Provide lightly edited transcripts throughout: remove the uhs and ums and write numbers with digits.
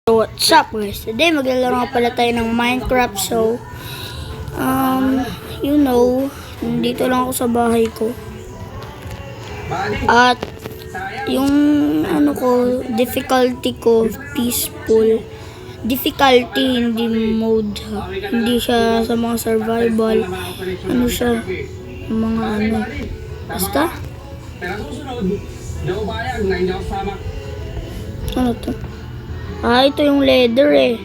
So what's up guys? Today maglalaro nga pala tayo ng Minecraft. So nandito lang ako sa bahay ko. At yung difficulty ko peaceful. Difficulty hindi mode. Hindi siya sa mga survival. Ano siya? Mga basta? Ano to? Ito yung leather eh.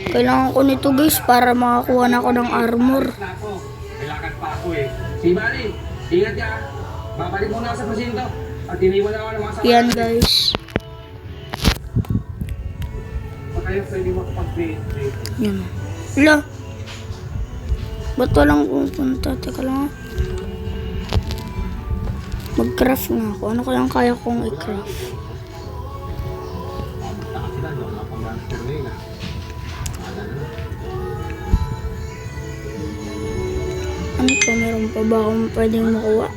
Kailangan ko nito guys para makakuha na ako ng armor. Kailangan pa ako eh. Si Bali, ingat ka. Babalik muna sa pasinto. At iniwan ako ng mga sama. Yan guys. Kaya pwede makapag-play. Yan. Hala. Ba't walang pupunta? Teka lang. Mag-craft nga ako. Ano kayang kaya kong i-craft? Ano to? Meron pa ba akong pwedeng makuha?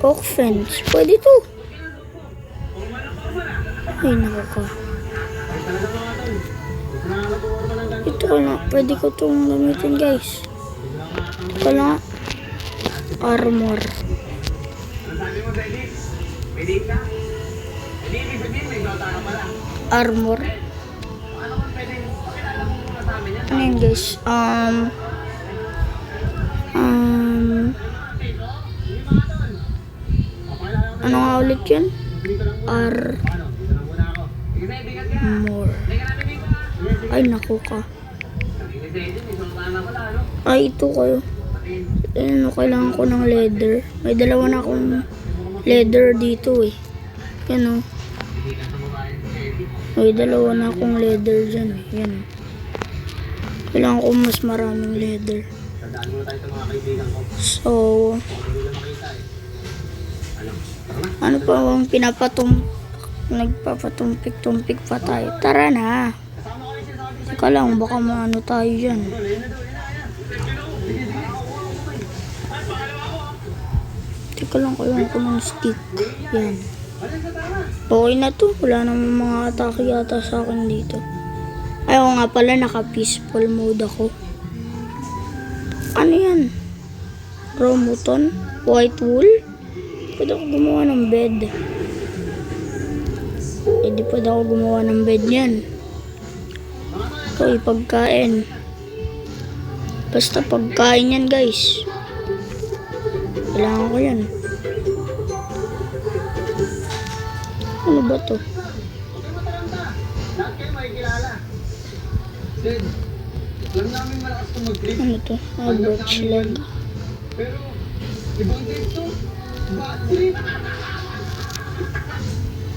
Oak fence. Pwede to. Ay, nakaka. Ito ko na. Pwede ko itong gamitin guys. Ito lang. Armor. Armor. Ano yun guys? Ano nga ulit yun? Armor. Ay, naku ka. Ay, ito kayo. Kailangan ko ng leather. May dalawa na akong leather dito eh. Yan o. May dalawa na akong leather dyan eh. Yan o. Kailangan ko mas maraming leather. So, ano pa bang nagpapatumpik-tumpik pa tayo? Tara na. Teka lang, baka maano tayo dyan. Teka lang, kailangan ko ng stick. Yan. Okay na to. Wala namang mga atake yata sa akin dito. Ayaw nga pala, naka-peaceful mode ako. Ano yan? Raw mutton? White wool? Pwede ako gumawa ng bed. Hindi pwede ako gumawa ng bed yan. Ito pagkain. Basta pagkain yan guys. Kailangan ko yan. Ano ba to? Ano to? Birch leg. Pero, ibang dito.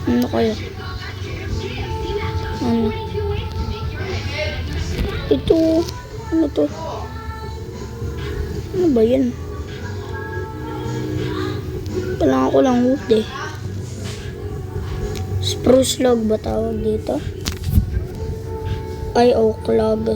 Ano kaya? Ano? Ito. Ano to? Ano ba yan? Kailangan ko lang wood eh. Spruce log ba tawag dito? Ay, oak log.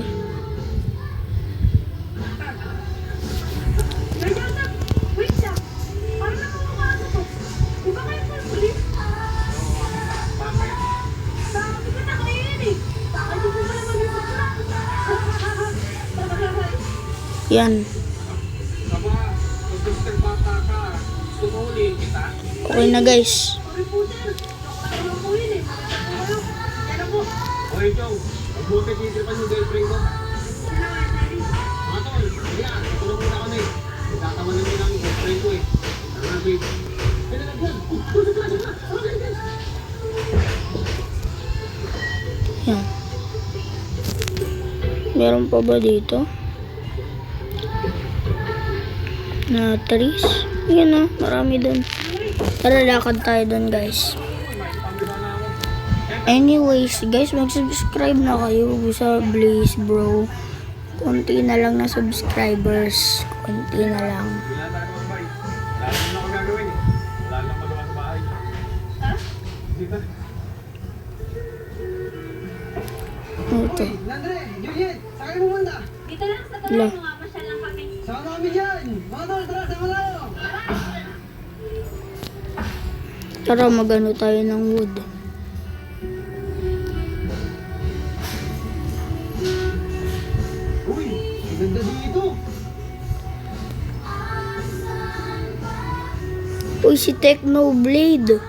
Yan. Okay na guys. Oy, Joe. Magbuti dito pa yung girlfriend ko. Mga tol, yan. Tulong muna kami. Nagkatawa namin ang girlfriend ko eh. Ano na, babe? Kaya na lang. Yan. Meron pa ba dito? Na trees? Yan na. Marami dun. Tara, lakad tayo dun guys. Anyways, guys, mag-subscribe na kayo sa Blaze Bro. Konti na lang na subscribers. Konti na lang. Ito. Dito lang sa tuloy, mamasyal lang kami. Sama kami dyan! Mga tol, tara, sama tayo! Tara, magano tayo ng wood. Ganda dito. Uy, si Technoblade.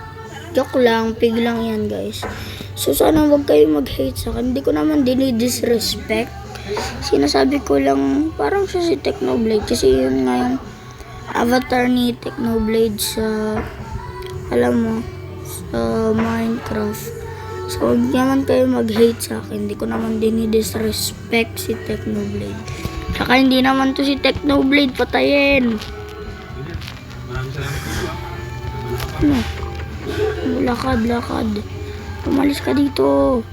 Joke lang, pig lang yan guys. So sana wag kayo mag-hate sa akin. Hindi ko naman dinidisrespect. Sinasabi ko lang, parang siya si Technoblade. Kasi yun nga yung avatar ni Technoblade sa, alam mo, sa Minecraft. So wag naman kayo mag-hate sa akin. Hindi ko naman dinidisrespect si Technoblade. Saka hindi naman to si Technoblade patayin. Maraming salamat dito ah. Ano? Lakad. Umalis ka dito.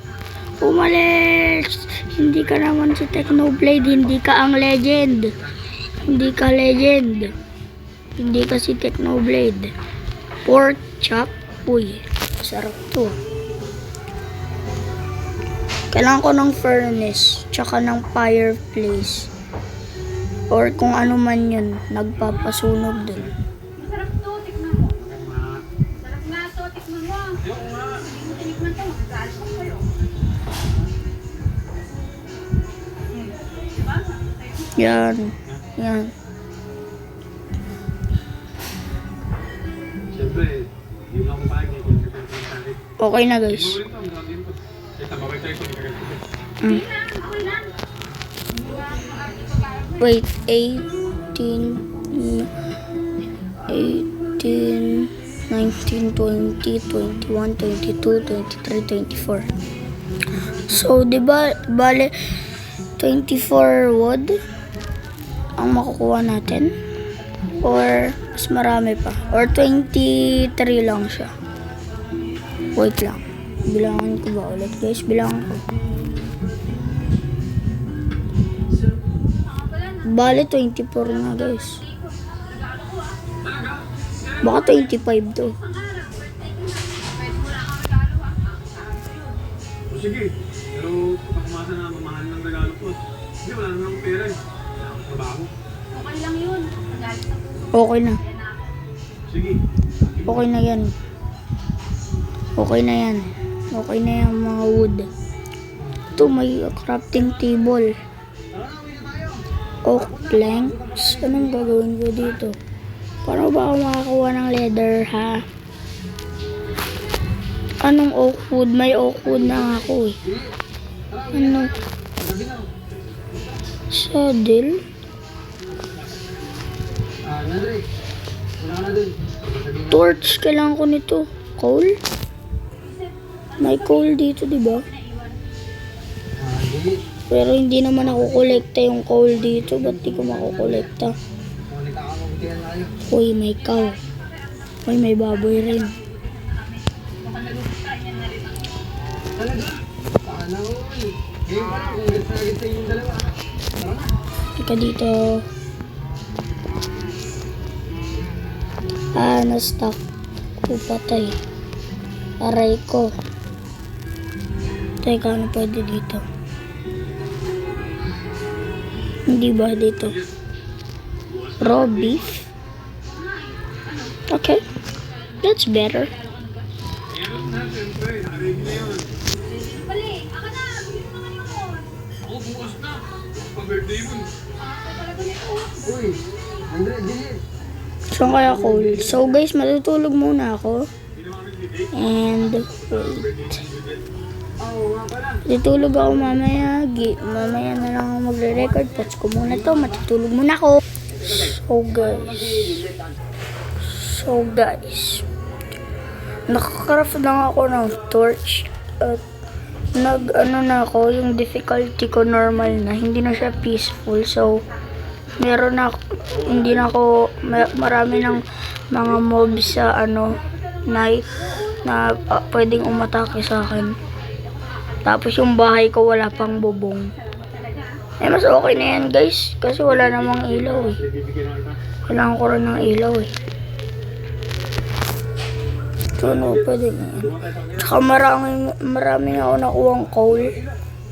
Umalis! Hindi ka naman si Technoblade. Hindi ka ang legend. Hindi ka legend. Hindi ka si Technoblade. Pork chop. Uy, sarap to. Kailangan ko ng furnace. Tsaka ng fireplace. Or kung ano man yun. Nagpapasunog dun. Masarap to, tikman mo. Sarap nga to, tikman mo. Hindi mo tinikman to, magkakas ko kayo. Diba? Yan. Siyempre, hindi mo ako pahig eh. Kung kapag sa akin. Okay na guys. Ito, ang gawin ko. Kaya tabaway tayo ito. Mm. Okay lang. Wait, 18, 19, 20, 21, 22, 23, 24. So, di ba, bale, 24 wood ang makukuha natin? Or, mas marami pa? Or 23 lang siya? Wait lang. Bilangan ko ba ulit guys? Bilangan ko. Bale, 24 na guys. Baka 25 to. O sige, pero kapag kumasa na mamahal ng regalo ko, hindi, wala naman akong pera eh. Wala akong trabaho. Okay lang yun. Magalit sa puso. Okay na. Sige. Okay na yan. Okay na yan. Okay na yung mga wood. Ito, may crafting table. Oak planks. Anong gagawin ko dito? Paano ba ako makakuha ng leather, ha? Anong oak wood? May oak wood na ako, eh. Ano? Saddle? Nandre, wala ka na dun. Torch. Kailangan ko nito. Coal? May coal dito, di ba? Hindi. Pero hindi naman ako kolekta yung coal dito. Ba't di ko makukolekta? Kung nagkakamabutihan tayo. Uy, may cow. Uy, may baboy rin. Talaga? Sana all. Ngayon pa lang, kung gets na gets yung dalawa. Tara na. Ika dito. Na-stuck. Patay. Aray ko. Teka, ano pwede dito? Hindi ba dito? Raw beef? Okay. That's better. Meron na, siyempre. Nakaready na yun. Bali, ako na. Bigyan mo naman yun. Ako bukas na. Pa-birthday mo. Talaga nito. Uy, Andre, Juliet. Saan kaya coal? So guys, matutulog muna ako. And wait. Oo, nga pala. Matutulog ako mamaya. Mamaya na lang ako magre-record. Pots ko muna to. Matutulog muna ako. So guys. Nakaka-craft lang ako ng torch. At nag-ano na ako. Yung difficulty ko normal na. Hindi na siya peaceful. So, meron na hindi na ako marami ng mga mobs sa night na pwedeng umatake sa akin. Tapos yung bahay ko wala pang bubong. Eh mas okay na yan guys kasi wala namang ilaw eh. Kailangan ko rin ng ilaw eh. So ano pwede na yan. Tsaka marami na ako nakuhang coal.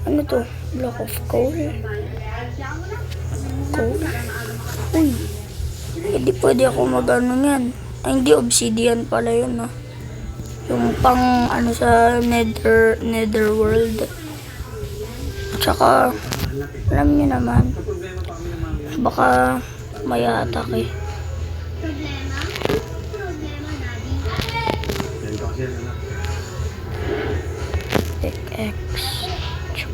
Ano to? Block of coal. Coal. Uy. Hindi pwede ako mag-ano yan. Ay hindi, obsidian pala yun ah. Yung pang sa nether world. Tsaka alam niyo naman Baka may atake. Problema? Problema, Daddy. Ganito kasi yan, anak. X.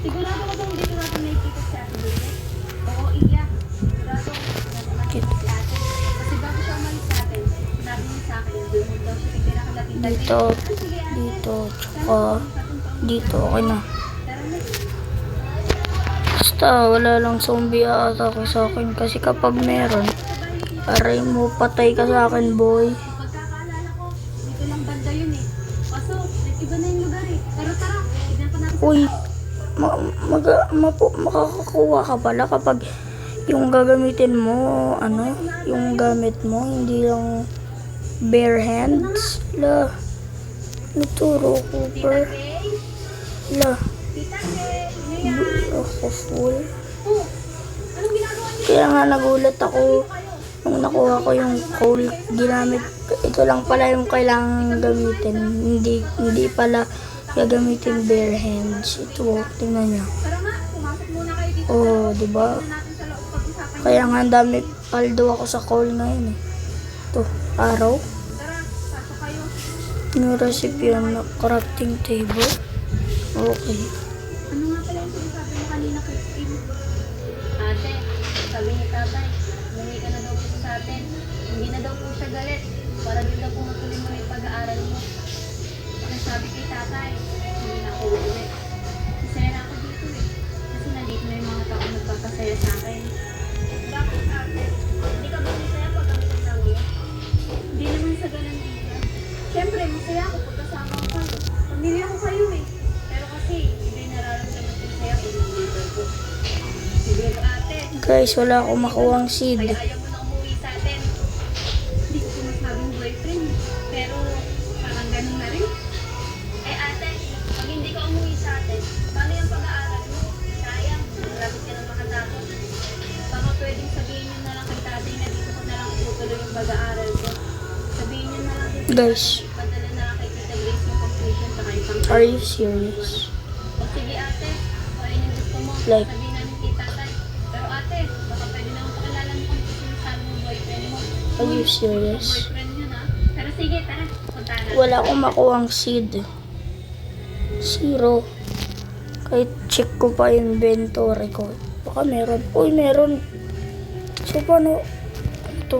Sigurado ko bang dito natin nakikita si Ate Lizette? Oo, iya. Sigurado ko natin si Ate. Kasi bago siya umalis sa atin, sinabi niya sa akin, doon mo daw siya pinakalapitan. Dito, Sige, Ate. dito, tsaka dito, okay na. Tara na. Basta wala lang zombie atake sa akin kasi kapag meron, aray mo, patay ka sa akin, boy. Pagkakaalala ko, dito lang banda yun eh. Kaso, iba na yung lugar eh. Pero tara, tignan pa natin sa Uy, tao. makakakuha ka pala kapag yung gagamitin mo, ano, yung gamit mo, hindi lang bare hands. La, nuturo ko per. La, Tita Kay, ano yan? ako full. Oh, anong ginagawa niyo? Kaya nga nagulat ako nung nakuha ko yung coal ginamit. Ito lang pala yung kailangan gamitin. Hindi pala gagamitin bare hands. Ito, tingnan niyo. Tara nga, pumasok muna kayo dito. Oh, di ba? Natin sa loob pag-usapan. Kaya nga ang dami paldo ako sa coal ngayon eh. Ito, araw. Tara, pasok kayo. Yung recipe yun na crafting table. Okay. Ano nga pala yung sinasabi mo kanina kay Steve? Ate, sabi ni tatay, umuwi ka na daw po sa atin. Hindi na daw po siya galit. Para din daw po matuloy mo yung pag-aaral mo. Ang sabi kay tatay, hindi na ako uuwi. Masaya na ako dito eh. Kasi nandito na yung mga tao nagpapasaya sa akin. Bakit ate? Hindi ka ba masaya pag kami kasama mo? Hindi naman sa ganun dito. Siyempre, masaya ako pag kasama ko kayo. Pamilya ko kayo eh. Pero kasi, iba yung nararamdaman ko sa'yo kung nandito ko. Sige ate. Guys, wala akong makuhang seed. Kaya ayaw mo na umuwi sa atin. Hindi ko sinasabing boyfriend. Pero parang ganun na rin. Eh ate, pag hindi ka umuwi sa atin, paano yung pag-aaral mo? Sayang, malapit ka na makatapos. Baka pwedeng sabihin nyo na lang kay tatay na dito ko na lang tutuloy yung pag-aaral ko. Sabihin nyo na lang din sa Guys. tatay, padala na lang kay Tita Grace yung completion sa kayo pang Are you serious? o sige ate, kung ano yung gusto mo, Like- sabihin namin kay tatay. Pero ate, baka pwede naman pakilala mo kung sinasabi mo boyfriend mo. Are you serious? Boyfriend yun ha. Pero sige, tara, punta na. Wala akong makuhang seed. Zero. Kahit check ko pa yung inventory ko. Baka meron. Uy, meron. So, paano? Ito.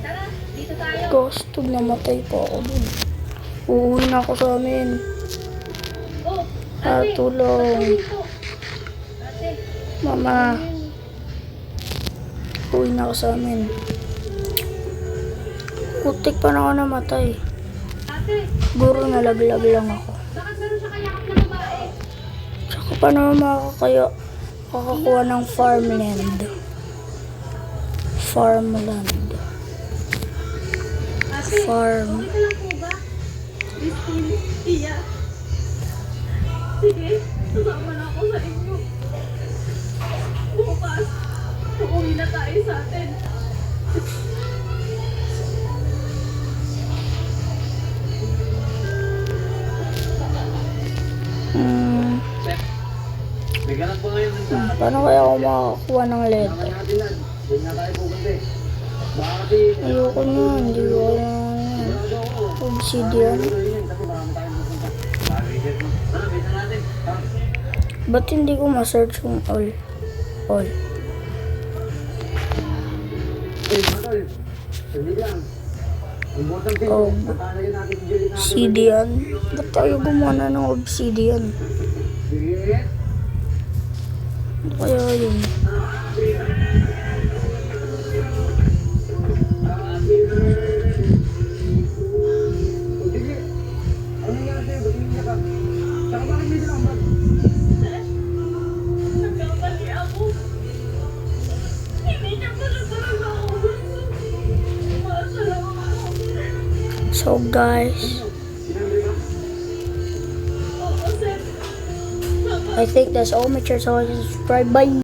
Tara, dito tayo. Gusto, namatay pa ako dun. Uuwi na ako sa amin. Oh, ate, Tulong. dito. Ate, Mama, uwi na ako sa amin. Putik pa na ako namatay. ate, Siguro nalaglag lang ako. bakit meron siya kayakap na babae? Tsaka pa naman makakakuha ng farmland. Farmland. Ate, Farm. okay ka lang po ba? Christine, iya. Sige, sasama na ako sa inyo. Bukas, uuwi na tayo sa atin. May ganap po ngayon sa Paano kaya ako makakakuha ng letter? natin lang. Doon na tayo pupunta eh. Baka kasi, Ayoko na, hindi ko kaya obsidian. kasi marami tayong pupunta. Reset mo. Ano, bisa natin. Ba't hindi ko ma-search yung all? All. Eh, matol. Hindi lang. Ang bottom thing, Oh. natalagyan natin si Jelly natin. Obsidian? Ba't tayo gumawa ng obsidian? Sige. Ano kaya yun? Sige. Ano nangyari sa'yo? Ba't hindi ka? Saka bakit may dalang bag? Nagkamali ako. Hindi niya pala talaga ako gusto. Masalamat ako. So guys, Sinabi ka? Oo, sir. I think that's all. Make sure to subscribe. Bye!